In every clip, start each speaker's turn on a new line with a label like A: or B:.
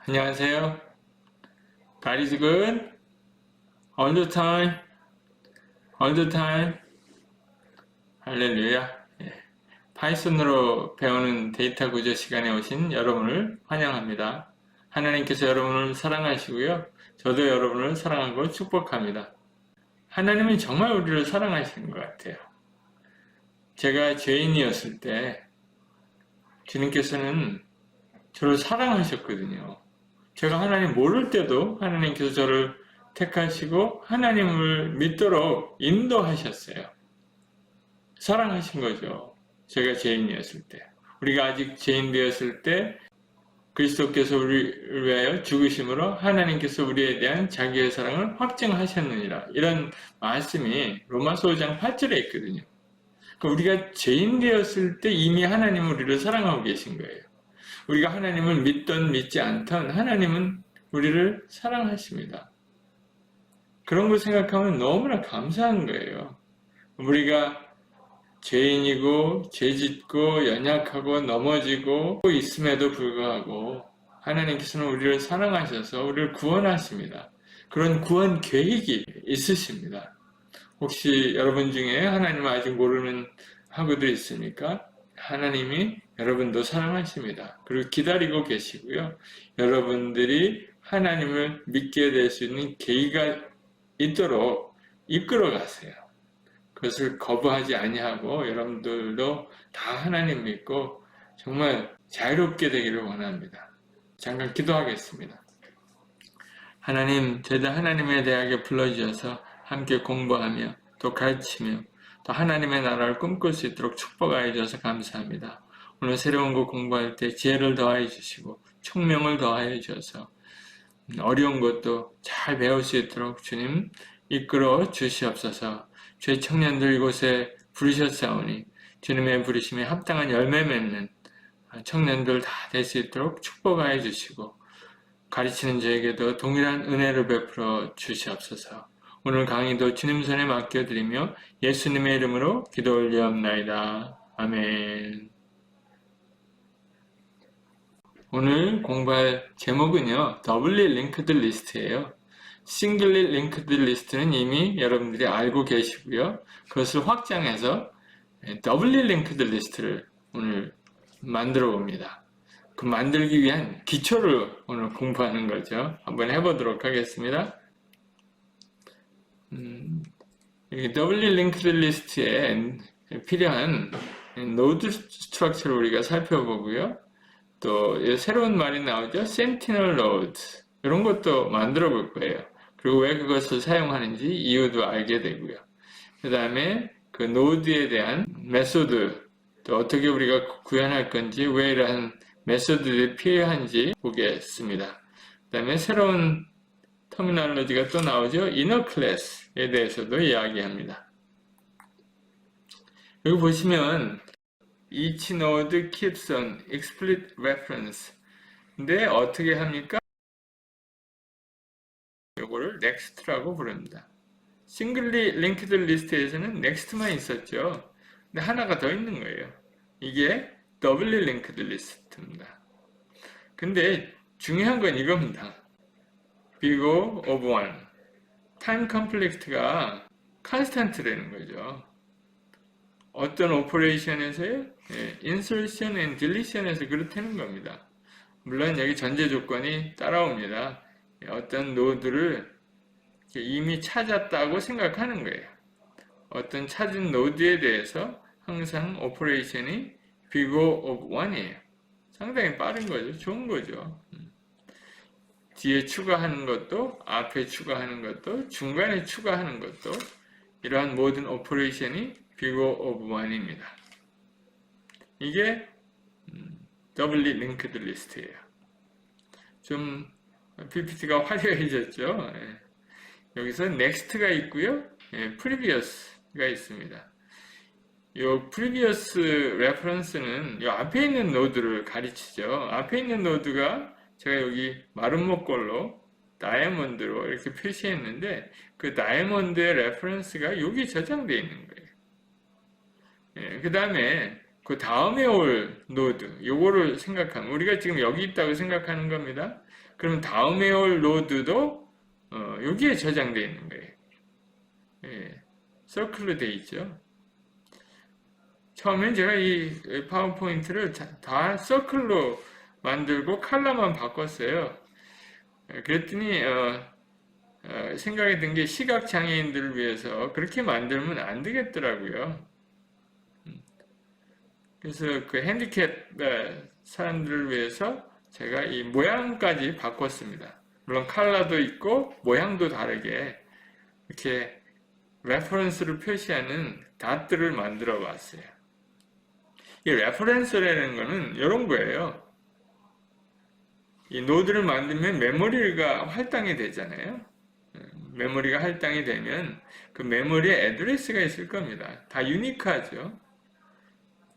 A: 안녕하세요. God is good all the time, all the time. 할렐루야. 파이썬으로 배우는 데이터 구조 시간에 오신 여러분을 환영합니다. 하나님께서 여러분을 사랑하시고요. 저도 여러분을 사랑하고 축복합니다. 하나님은 정말 우리를 사랑하시는 것 같아요. 제가 죄인이었을 때 주님께서는 저를 사랑하셨거든요. 제가 하나님 모를 때도 하나님께서 저를 택하시고 하나님을 믿도록 인도하셨어요. 사랑하신 거죠. 제가 죄인이었을 때. 우리가 아직 죄인 되었을 때 그리스도께서 우리를 위하여 죽으심으로 하나님께서 우리에 대한 자기의 사랑을 확증하셨느니라. 이런 말씀이 로마서 5장 8절에 있거든요. 우리가 죄인 되었을 때 이미 하나님은 우리를 사랑하고 계신 거예요. 우리가 하나님을 믿든 믿지 않든 하나님은 우리를 사랑하십니다. 그런 걸 생각하면 너무나 감사한 거예요. 우리가 죄인이고 죄짓고 연약하고 넘어지고 있음에도 불구하고 하나님께서는 우리를 사랑하셔서 우리를 구원하십니다. 그런 구원 계획이 있으십니다. 혹시 여러분 중에 하나님을 아직 모르는 학우들 있습니까? 하나님이 여러분도 사랑하십니다. 그리고 기다리고 계시고요. 여러분들이 하나님을 믿게 될 수 있는 계기가 있도록 이끌어 가세요. 그것을 거부하지 아니하고 여러분들도 다 하나님 믿고 정말 자유롭게 되기를 원합니다. 잠깐 기도하겠습니다. 하나님, 저희들 하나님의 대학에 불러주셔서 함께 공부하며 또 가르치며 또 하나님의 나라를 꿈꿀 수 있도록 축복하여 주셔서 감사합니다. 오늘 새로운 거 공부할 때 지혜를 더하여 주시고 총명을 더하여 주셔서 어려운 것도 잘 배울 수 있도록 주님 이끌어 주시옵소서. 저희 청년들 이곳에 부르셨사오니 주님의 부르심에 합당한 열매 맺는 청년들 다 될 수 있도록 축복하여 주시고 가르치는 저에게도 동일한 은혜를 베풀어 주시옵소서. 오늘 강의도 주님 손에 맡겨드리며 예수님의 이름으로 기도 올리옵나이다. 아멘. 오늘 공부할 제목은요, 더블리 링크드 리스트예요. 싱글리 링크드 리스트는 이미 여러분들이 알고 계시고요. 그것을 확장해서 더블리 링크드 리스트를 오늘 만들어 봅니다. 그 만들기 위한 기초를 오늘 공부하는 거죠. 한번 해보도록 하겠습니다. 더블리 링크드 리스트에 필요한 노드 스트럭처를 우리가 살펴보고요. 또 새로운 말이 나오죠. Sentinel Node 이런 것도 만들어 볼 거예요. 그리고 왜 그것을 사용하는지 이유도 알게 되고요. 그 다음에 그 노드에 대한 메소드, 또 어떻게 우리가 구현할 건지, 왜 이러한 메소드들이 필요한지 보겠습니다. 그 다음에 새로운 터미널로지가 또 나오죠. Inner Class에 대해서도 이야기합니다. 여기 보시면 Each node keeps an explicit reference. 근데 어떻게 합니까? 요거를 next라고 부릅니다. 싱글리 링크드 리스트에서는 next만 있었죠. 근데 하나가 더 있는 거예요. 이게 더블리 링크드 리스트입니다. 근데 중요한 건 이겁니다. big O of 1. 타임 컴플렉트가 constant라는 거죠. 어떤 오퍼레이션에서요? insertion and deletion에서 그렇다는 겁니다. 물론 여기 전제 조건이 따라옵니다. 어떤 노드를 이미 찾았다고 생각하는 거예요. 어떤 찾은 노드에 대해서 항상 오퍼레이션이 big O of 1이에요. 상당히 빠른 거죠. 좋은 거죠. 뒤에 추가하는 것도, 앞에 추가하는 것도, 중간에 추가하는 것도 이러한 모든 오퍼레이션이 big O of 1입니다. 이게 더블리 링크드 리스트예요. 좀 PPT가 화려해졌죠. 예. 여기서 next가 있고요. 예, previous가 있습니다. 요 previous reference는 요 앞에 있는 노드를 가리치죠. 앞에 있는 노드가 제가 여기 마름모 걸로 다이아몬드로 이렇게 표시했는데 그 다이아몬드의 레퍼런스가 여기 저장되어 있는 거예요. 예, 그 다음에 그 다음에 올 노드 요거를 생각하면 우리가 지금 여기 있다고 생각하는 겁니다. 그럼 다음에 올 노드도 여기에 저장되어 있는 거예요. 예, 서클로 되어 있죠. 처음엔 제가 이 파워포인트를 다 서클로 만들고 컬러만 바꿨어요. 그랬더니 생각이 든 게 시각장애인들을 위해서 그렇게 만들면 안 되겠더라고요. 그래서 그 핸디캡 사람들을 위해서 제가 이 모양까지 바꿨습니다. 물론 컬러도 있고 모양도 다르게 이렇게 레퍼런스를 표시하는 닷들을 만들어 봤어요. 이 레퍼런스라는 거는 이런 거예요. 이 노드를 만들면 메모리가 할당이 되잖아요. 메모리가 할당이 되면 그 메모리에 애드레스가 있을 겁니다. 다 유니크하죠.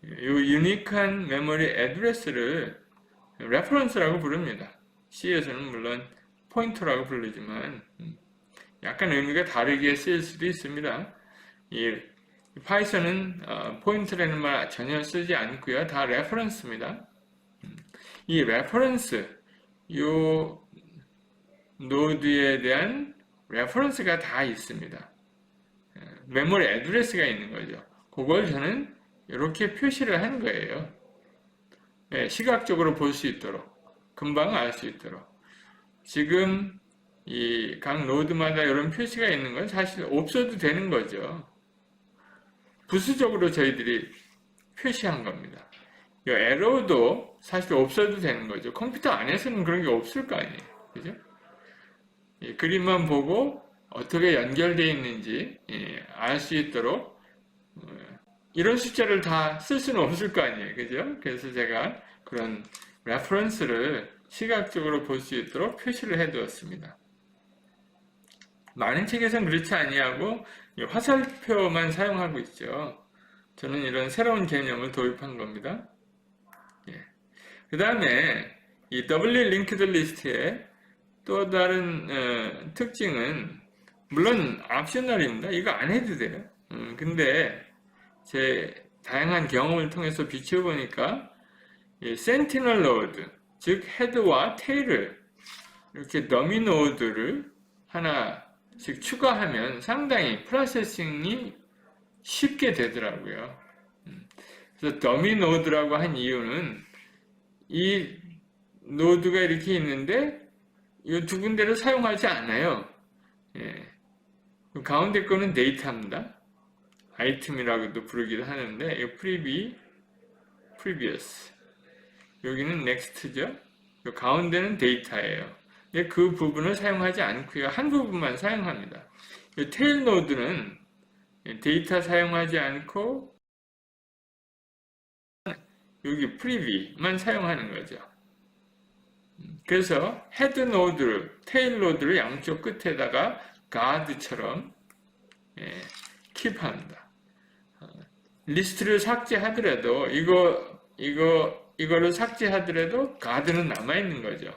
A: 이 유니크한 메모리 애드레스를 레퍼런스라고 부릅니다. C에서는 물론 포인터라고 부르지만 약간 의미가 다르게 쓰일 수도 있습니다. 이 파이썬은 포인터라는 말 전혀 쓰지 않고요. 다 레퍼런스입니다. 이 레퍼런스, 이 노드에 대한 레퍼런스가 다 있습니다. 메모리 애드레스가 있는 거죠. 그걸 저는 이렇게 표시를 한 거예요. 네, 시각적으로 볼 수 있도록, 금방 알 수 있도록. 지금 이 각 노드마다 이런 표시가 있는 건 사실 없어도 되는 거죠. 부수적으로 저희들이 표시한 겁니다. 이 에러도 사실 없어도 되는 거죠. 컴퓨터 안에서는 그런 게 없을 거 아니에요. 그죠? 그림만 보고 어떻게 연결되어 있는지 알 수 있도록 이런 숫자를 다 쓸 수는 없을 거 아니에요. 그죠? 그래서 제가 그런 레퍼런스를 시각적으로 볼 수 있도록 표시를 해 두었습니다. 많은 책에서는 그렇지 아니하고 화살표만 사용하고 있죠. 저는 이런 새로운 개념을 도입한 겁니다. 그 다음에 이 더블리 링크드 리스트의 또 다른 특징은 물론 옵셔널입니다. 이거 안 해도 돼요. 근데 제 다양한 경험을 통해서 비춰보니까 센티널 노드, 즉 헤드와 테일을 이렇게 더미 노드를 하나씩 추가하면 상당히 프로세싱이 쉽게 되더라고요. 그래서 더미 노드라고 한 이유는 이 노드가 이렇게 있는데 이 두 군데를 사용하지 않아요. 가운데 거는 데이터입니다. 아이템이라고도 부르기도 하는데 이 previous 여기는 next죠. 가운데는 데이터예요. 근데 그 부분을 사용하지 않고요. 한 부분만 사용합니다. 이 테일 노드는 데이터 사용하지 않고 여기 preview만 사용하는 거죠. 그래서 헤드 노드를, 테일 노드를 양쪽 끝에다가 가드처럼 킵합니다. 리스트를 삭제하더라도 이거를 삭제하더라도 가드는 남아있는 거죠.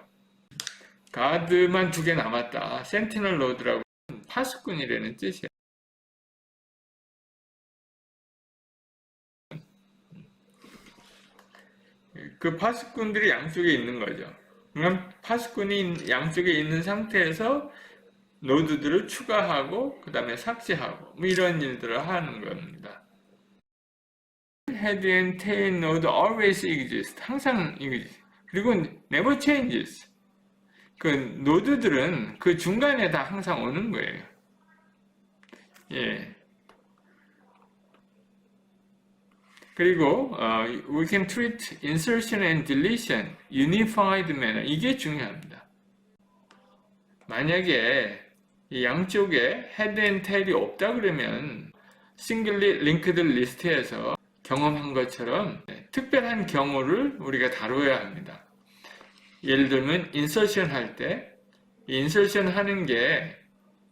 A: 가드만 2개 남았다. 센티널 노드라고 파수꾼이라는 뜻이에요. 그 파수꾼들이 양쪽에 있는 거죠. 그럼 파수꾼이 양쪽에 있는 상태에서 노드들을 추가하고 그 다음에 삭제하고 뭐 이런 일들을 하는 겁니다. Head and tail node always exist. 항상 exist. 그리고 never changes. 그 노드들은 그 중간에 다 항상 오는 거예요. 그리고 we can treat insertion and deletion unified manner. 이게 중요합니다. 만약에 이 양쪽에 head and tail이 없다 그러면 singly linked list에서 경험한 것처럼 특별한 경우를 우리가 다뤄야 합니다. 예를 들면 insertion 할 때 인서션 하는 게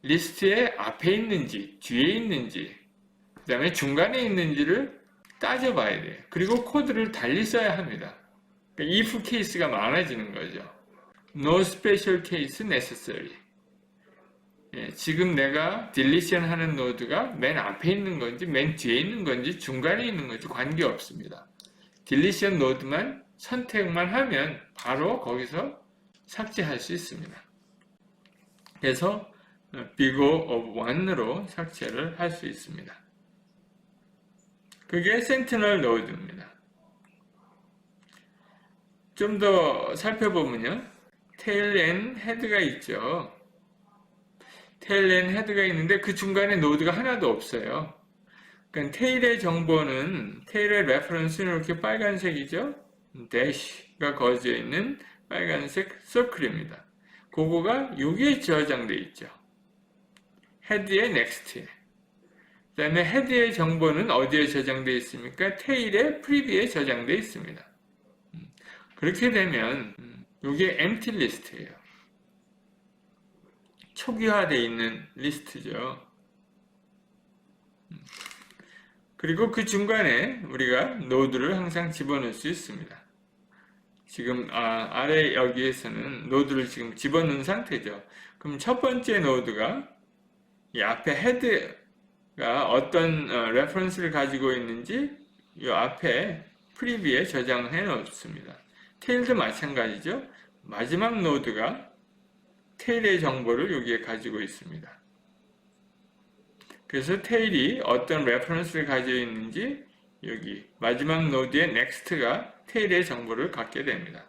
A: 리스트의 앞에 있는지 뒤에 있는지 그 다음에 중간에 있는지를 따져봐야 돼요. 그리고 코드를 달리 써야 합니다. 그러니까 if 케이스가 많아지는 거죠. No special case necessary. 예, 지금 내가 딜리션 하는 노드가 맨 앞에 있는 건지 맨 뒤에 있는 건지 중간에 있는 건지 관계없습니다. 딜리션 노드만 선택만 하면 바로 거기서 삭제할 수 있습니다. 그래서 big O of 1으로 삭제를 할 수 있습니다. 그게 센티널 노드입니다. 좀 더 살펴보면요. 테일 앤 헤드가 있죠. 테일 앤 헤드가 있는데 그 중간에 노드가 하나도 없어요. 그러니까 테일의 정보는 테일의 레퍼런스는 이렇게 빨간색이죠. 대시가 거져 있는 빨간색 서클입니다. 그거가 여기에 저장되어 있죠. 헤드의 넥스트에. 그 다음에 헤드의 정보는 어디에 저장되어 있습니까? 테일의 프리뷰에 저장되어 있습니다. 그렇게 되면 이게 empty 리스트예요. 초기화되어 있는 리스트죠. 그리고 그 중간에 우리가 노드를 항상 집어넣을 수 있습니다. 지금 아래 여기에서는 노드를 지금 집어넣은 상태죠. 그럼 첫 번째 노드가 이 앞에 헤드가 어떤 레퍼런스를 가지고 있는지 이 앞에 프리뷰에 저장해 놓습니다. 테일도 마찬가지죠. 마지막 노드가 테일의 정보를 여기에 가지고 있습니다. 그래서 테일이 어떤 레퍼런스를 가지고 있는지 여기 마지막 노드의 next가 테일의 정보를 갖게 됩니다.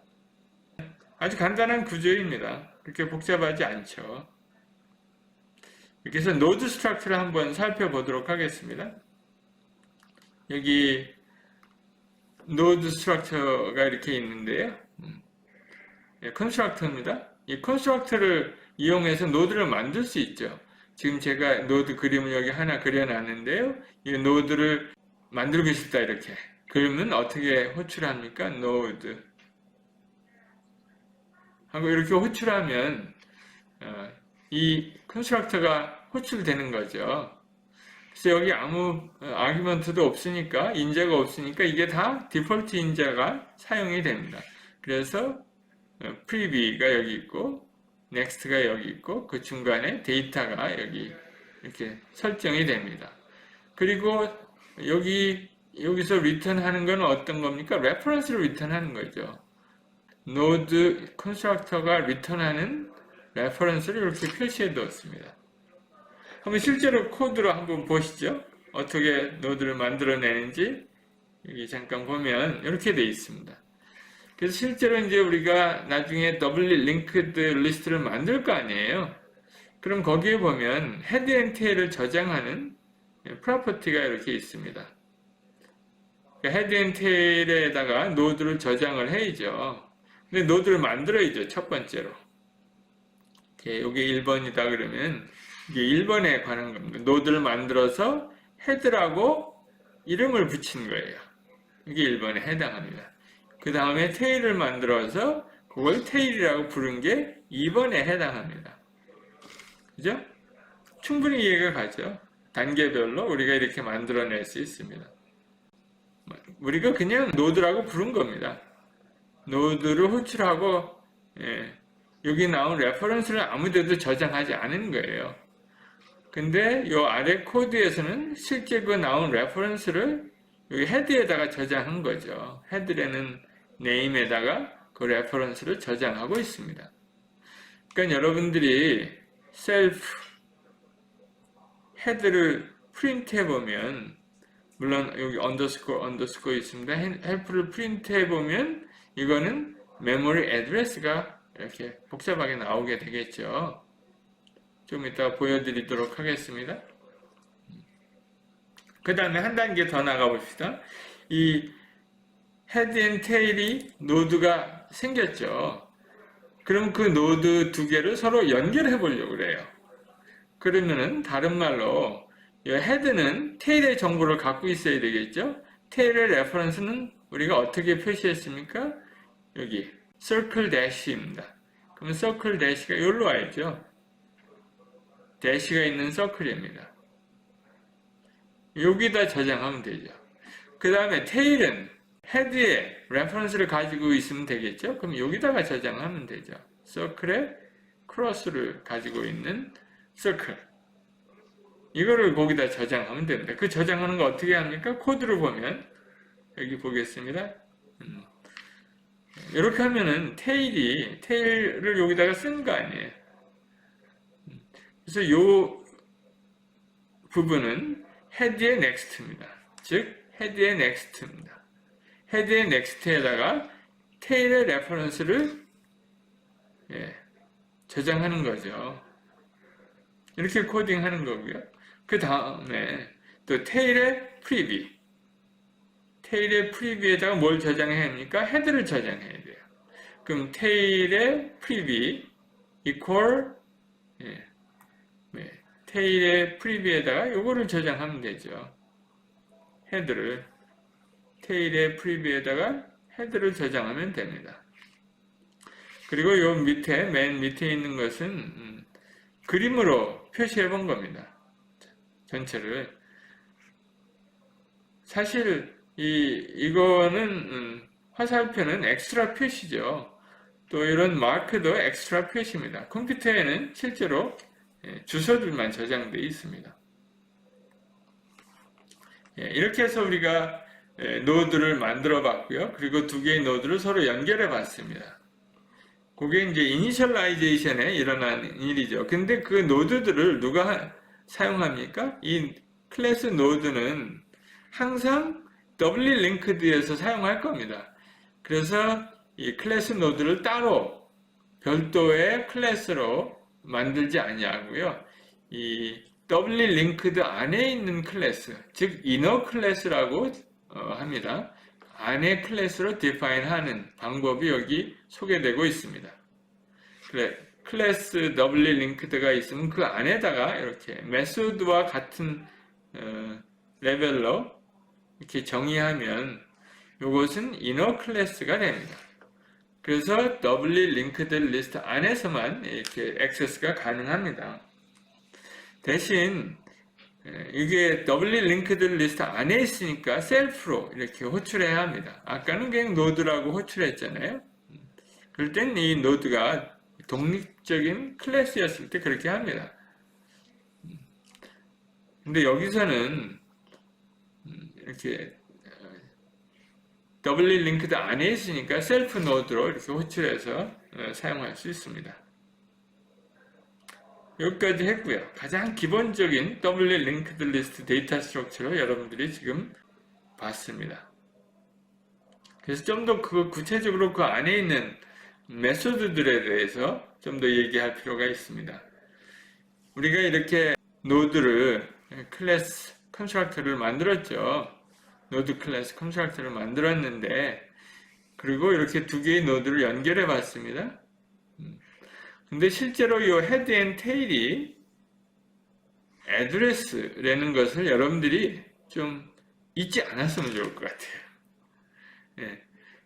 A: 아주 간단한 구조입니다. 그렇게 복잡하지 않죠. 이렇게 해서 노드 스트럭처를 한번 살펴보도록 하겠습니다. 여기 노드 스트럭처가 이렇게 있는데요. 컨스트럭터입니다. 이 컨스트럭터를 이용해서 노드를 만들 수 있죠. 지금 제가 노드 그림을 여기 하나 그려놨는데요. 이 노드를 만들고 싶다 이렇게. 그러면 어떻게 호출합니까? 노드 하고 이렇게 호출하면 이 컨스트럭터가 호출되는 거죠. 그래서 여기 아무 아규먼트도 없으니까 인자가 없으니까 이게 다 디폴트 인자가 사용이 됩니다. 그래서 프리뷰가 여기 있고 넥스트가 여기 있고 그 중간에 데이터가 여기 이렇게 설정이 됩니다. 그리고 여기서 리턴하는 건 어떤 겁니까? 레퍼런스를 리턴하는 거죠. 노드 컨스트럭터가 리턴하는 레퍼런스를 이렇게 표시해 두었습니다. 한번 실제로 코드로 한번 보시죠. 어떻게 노드를 만들어내는지 여기 잠깐 보면 이렇게 되어 있습니다. 그래서 실제로 이제 우리가 나중에 더블리 링크드 리스트를 만들 거 아니에요. 그럼 거기에 보면 헤드 앤 테일을 저장하는 프로퍼티가 이렇게 있습니다. 헤드 앤 테일에다가 노드를 저장을 해야죠. 근데 노드를 만들어야죠. 첫 번째로. 여기 1번이다 그러면 이게 1번에 관한 겁니다. 노드를 만들어서 헤드라고 이름을 붙인 거예요. 이게 1번에 해당합니다. 그 다음에 테일을 만들어서 그걸 테일이라고 부른 게 2번에 해당합니다. 그죠? 충분히 이해가 가죠? 단계별로 우리가 이렇게 만들어낼 수 있습니다. 우리가 그냥 노드라고 부른 겁니다. 노드를 호출하고 여기 나온 레퍼런스를 아무데도 저장하지 않은 거예요. 근데 이 아래 코드에서는 실제 그 나온 레퍼런스를 여기 헤드에다가 저장한 거죠. 헤드라는 네임에다가 그 레퍼런스를 저장하고 있습니다. 그러니까 여러분들이 셀프 헤드를 프린트 해보면 물론 여기 언더스코어 있습니다. 헬프를 프린트 해보면 이거는 메모리 애드레스가 이렇게 복잡하게 나오게 되겠죠. 좀 이따가 보여드리도록 하겠습니다. 그 다음에 한 단계 더 나가봅시다. 이 헤드 앤 테일이 노드가 생겼죠. 그럼 그 노드 두 개를 서로 연결해 보려고 그래요. 그러면은 다른 말로 이 헤드는 테일의 정보를 갖고 있어야 되겠죠. 테일의 레퍼런스는 우리가 어떻게 표시했습니까? 여기 circle dash입니다. 그러면 서클 대시가 여기로 와야죠. 대시가 있는 서클입니다. 여기다 저장하면 되죠. 그 다음에 테일은 헤드에 레퍼런스를 가지고 있으면 되겠죠. 그럼 여기다가 저장하면 되죠. 서클에 크로스를 가지고 있는 서클. 이거를 거기다 저장하면 됩니다. 그 저장하는 거 어떻게 합니까? 코드를 보면 여기 보겠습니다. 이렇게 하면은 테일을 여기다가 쓴 거 아니에요. 그래서 요 부분은 헤드의 넥스트입니다. 즉 헤드의 넥스트입니다. 헤드의 넥스트에다가 테일의 레퍼런스를 저장하는 거죠. 이렇게 코딩하는 거고요. 그 다음에 또 테일의 프리뷰. 테일의 프리뷰에다가 뭘 저장해야 합니까? 헤드를 저장해야 돼요. 그럼 테일의 프리뷰 equal 테일의 프리뷰에다가 요거를 저장하면 되죠. 헤드를 테일의 프리뷰에다가 헤드를 저장하면 됩니다. 그리고 요 밑에 맨 밑에 있는 것은 그림으로 표시해 본 겁니다. 전체를. 사실 이거는 화살표는 엑스트라 표시죠. 또 이런 마크도 엑스트라 표시입니다. 컴퓨터에는 실제로 주소들만 저장되어 있습니다. 이렇게 해서 우리가 노드를 만들어 봤고요. 그리고 두 개의 노드를 서로 연결해 봤습니다. 그게 이제 이니셜라이제이션에 일어난 일이죠. 근데 그 노드들을 누가 사용합니까? 이 클래스 노드는 항상 더블리 링크드에서 사용할 겁니다. 그래서 이 클래스 노드를 따로 별도의 클래스로 만들지 아니하고요. 이 더블리 링크드 안에 있는 클래스, 즉 이너 클래스라고 합니다. 안에 클래스로 디파인하는 방법이 여기 소개되고 있습니다. 클래스 더블리 링크드가 있으면 그 안에다가 이렇게 메소드와 같은 레벨로 이렇게 정의하면 이것은 이너 클래스가 됩니다. 그래서 더블리 링크드 리스트 안에서만 이렇게 액세스가 가능합니다. 대신 이게 더블리 링크드 리스트 안에 있으니까 셀프로 이렇게 호출해야 합니다. 아까는 그냥 노드라고 호출했잖아요. 그럴 땐 이 노드가 독립적인 클래스였을 때 그렇게 합니다. 근데 여기서는 이렇게 더블리 링크드 안에 있으니까 셀프 노드로 이렇게 호출해서 사용할 수 있습니다. 여기까지 했고요. 가장 기본적인 더블리 링크드 리스트 데이터 스트럭처로 여러분들이 지금 봤습니다. 그래서 좀 더 구체적으로 그 안에 있는 메소드들에 대해서 좀 더 얘기할 필요가 있습니다. 우리가 이렇게 노드를 클래스 컨스트럭터를 만들었죠. 노드 클래스 컨스트럭터를 만들었는데 그리고 이렇게 두 개의 노드를 연결해 봤습니다. 근데 실제로 이 헤드 앤 테일이 애드레스라는 것을 여러분들이 좀 잊지 않았으면 좋을 것 같아요.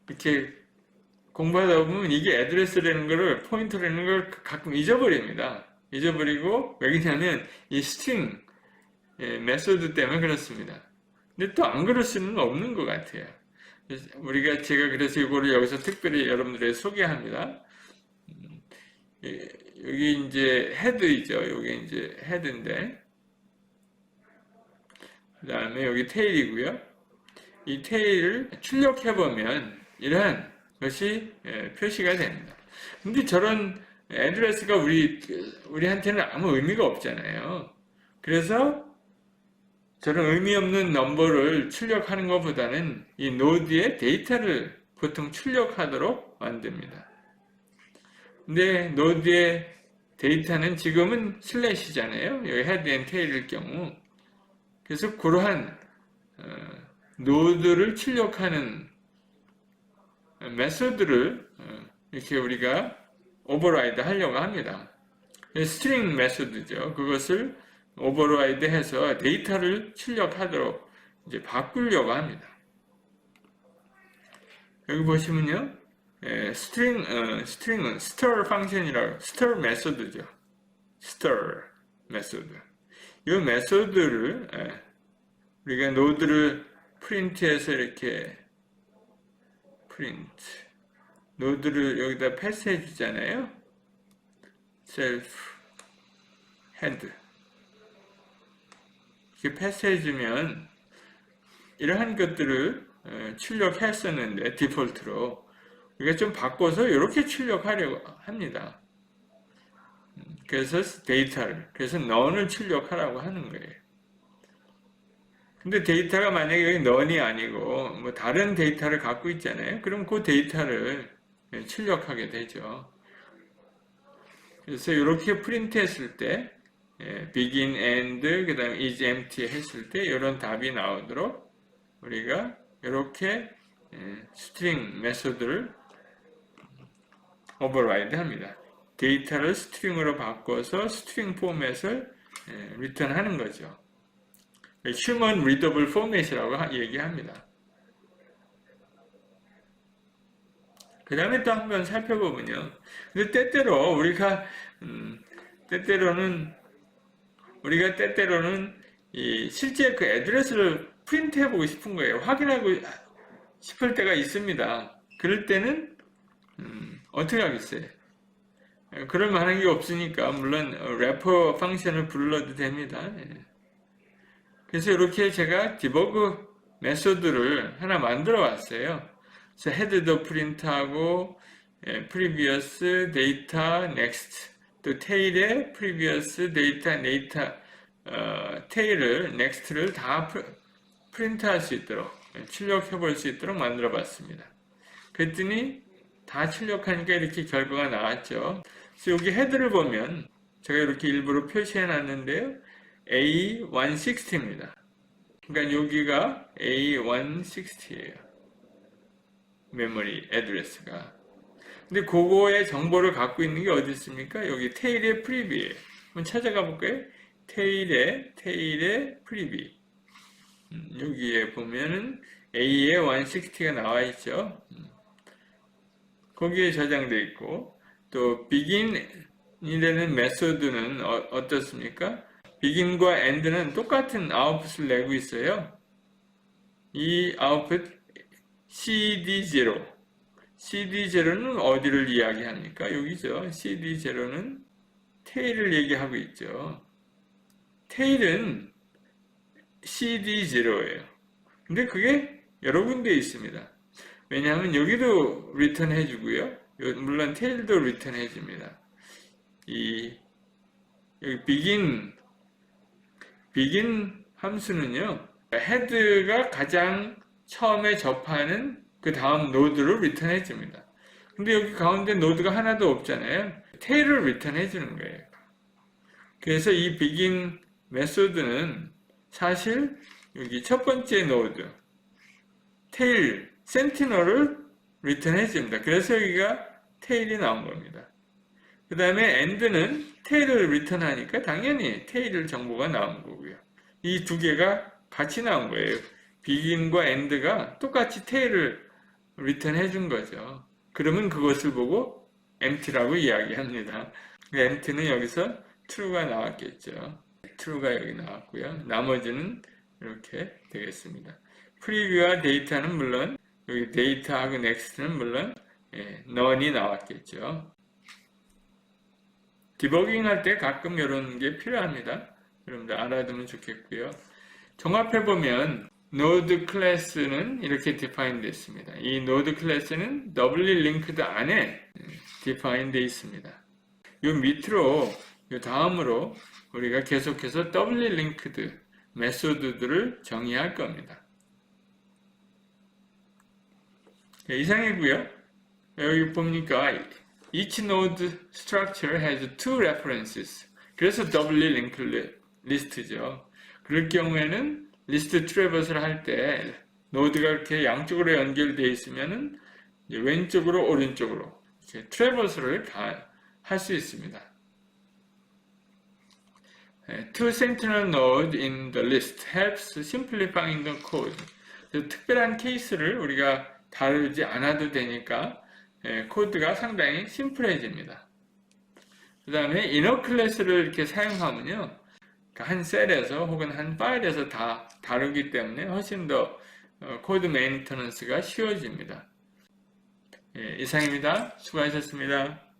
A: 이렇게 공부하다 보면 이게 애드레스라는 거를, 포인터라는 걸 가끔 잊어버립니다. 잊어버리고, 왜냐하면 이 스트링 메소드 때문에 그렇습니다. 근데 또 안 그럴 수는 없는 것 같아요. 제가 그래서 이거를 여기서 특별히 여러분들에게 소개합니다. 여기 이제 헤드이죠. 여기 이제 헤드인데, 그 다음에 여기 테일이고요. 이 테일을 출력해보면 이러한 것이 표시가 됩니다. 근데 저런 애드레스가 우리한테는 아무 의미가 없잖아요. 그래서 저런 의미 없는 넘버를 출력하는 것보다는 이 노드의 데이터를 보통 출력하도록 만듭니다. 근데 노드의 데이터는 지금은 슬래시잖아요. 여기 헤드 앤 테일일 경우. 그래서 그러한 노드를 출력하는 메소드를 이렇게 우리가 오버라이드 하려고 합니다. 스트링 메소드죠. 그것을 오버라이드 해서 데이터를 출력하도록 이제 바꾸려고 합니다. 여기 보시면요. 스트링은 stir 펑션이라고, stir 메소드죠. stir 메소드. 이 메소드를 우리가 노드를 프린트해서 이렇게 프린트 노드를 여기다 패스해 주잖아요. self head 이렇게 패스해 주면 이러한 것들을 출력했었는데 디폴트로 우리가 좀 바꿔서 이렇게 출력하려고 합니다. 그래서 데이터를 그래서 none을 출력하라고 하는 거예요. 근데 데이터가 만약에 여기 none이 아니고 뭐 다른 데이터를 갖고 있잖아요. 그럼 그 데이터를 출력하게 되죠. 그래서 이렇게 프린트 했을 때 begin, end, 그 다음에 is empty 했을 때 이런 답이 나오도록 우리가 이렇게 스트링 메소드를 오버라이드 합니다. 데이터를 스트링으로 바꿔서 스트링 포맷을 리턴하는 거죠. Human Readable Format이라고 얘기합니다. 그 다음에 또 한번 살펴보면요. 근데 때때로 우리가 때때로는 실제 그 애드레스를 프린트해 보고 싶은 거예요. 확인하고 싶을 때가 있습니다. 그럴 때는 어떻게 하겠어요? 그럴 만한 게 없으니까 물론 래퍼 펑션을 불러도 됩니다. 그래서 이렇게 제가 디버그 메소드를 하나 만들어 왔어요. 그래서 헤드도 프린트하고 previous data next 또 테일에 previous data 테일을 next를 다 프린트할 수 있도록 출력해 볼 수 있도록 만들어 봤습니다. 그랬더니 다 출력하니까 이렇게 결과가 나왔죠. 그래서 여기 헤드를 보면 제가 이렇게 일부러 표시해 놨는데요. A160입니다. 그러니까 여기가 A160예요. 메모리 애드레스가. 근데 그거의 정보를 갖고 있는 게 어디 있습니까? 여기 테일의 프리뷰예요. 한번 찾아가 볼까요? 테일의 프리뷰. 여기에 보면은 A의 160가 나와 있죠. 거기에 저장되어 있고 또 begin이 되는 메소드는 어떻습니까? begin과 end는 똑같은 아웃풋을 내고 있어요. 이 아웃풋 CD0 CD0는 어디를 이야기합니까? 여기죠. CD0는 테일을 얘기하고 있죠. 테일은 CD0예요. 근데 그게 여러 군데 있습니다. 왜냐하면 여기도 리턴 해주고요. 물론 테일도 리턴 해줍니다. 여기 begin 함수는요. 헤드가 가장 처음에 접하는 그 다음 노드를 리턴 해줍니다. 근데 여기 가운데 노드가 하나도 없잖아요. 테일을 리턴 해주는 거예요. 그래서 이 begin 메소드는 사실 여기 첫 번째 노드 테일 센티널을 리턴 해줍니다. 그래서 여기가 테일이 나온 겁니다. 그 다음에 end는 테일을 리턴하니까 당연히 테일 정보가 나온 거고요. 이 두 개가 같이 나온 거예요. begin과 end가 똑같이 테일을 리턴 해준 거죠. 그러면 그것을 보고 empty라고 이야기합니다. empty는 여기서 true가 나왔겠죠. true가 여기 나왔고요. 나머지는 이렇게 되겠습니다. preview와 데이터는 물론 여기 데이터하고 next는 물론 none이 나왔겠죠. 디버깅 할 때 가끔 이런 게 필요합니다. 여러분들 알아두면 좋겠고요. 종합해보면 node 클래스는 이렇게 define 됐습니다. 이 node 클래스는 doubly linked 안에 define 되어 있습니다. 이 밑으로 이 다음으로 우리가 계속해서 doubly linked 메소드들을 정의할 겁니다. 이상이고요. 여기 보니까 each node structure has two references. 그래서 doubly linked list죠. 그럴 경우에는 리스트 트래버스를 할 때 노드가 이렇게 양쪽으로 연결되어 있으면은 왼쪽으로 오른쪽으로 이렇게 트래버스를 할 수 있습니다. Two sentinel node in the list helps simplifying the code. 특별한 케이스를 우리가 다루지 않아도 되니까 코드가 상당히 심플해집니다. 그 다음에 이너 클래스를 이렇게 사용하면요, 한 셀에서 혹은 한 파일에서 다 다루기 때문에 훨씬 더 코드 메인터넌스가 쉬워집니다. 이상입니다. 수고하셨습니다.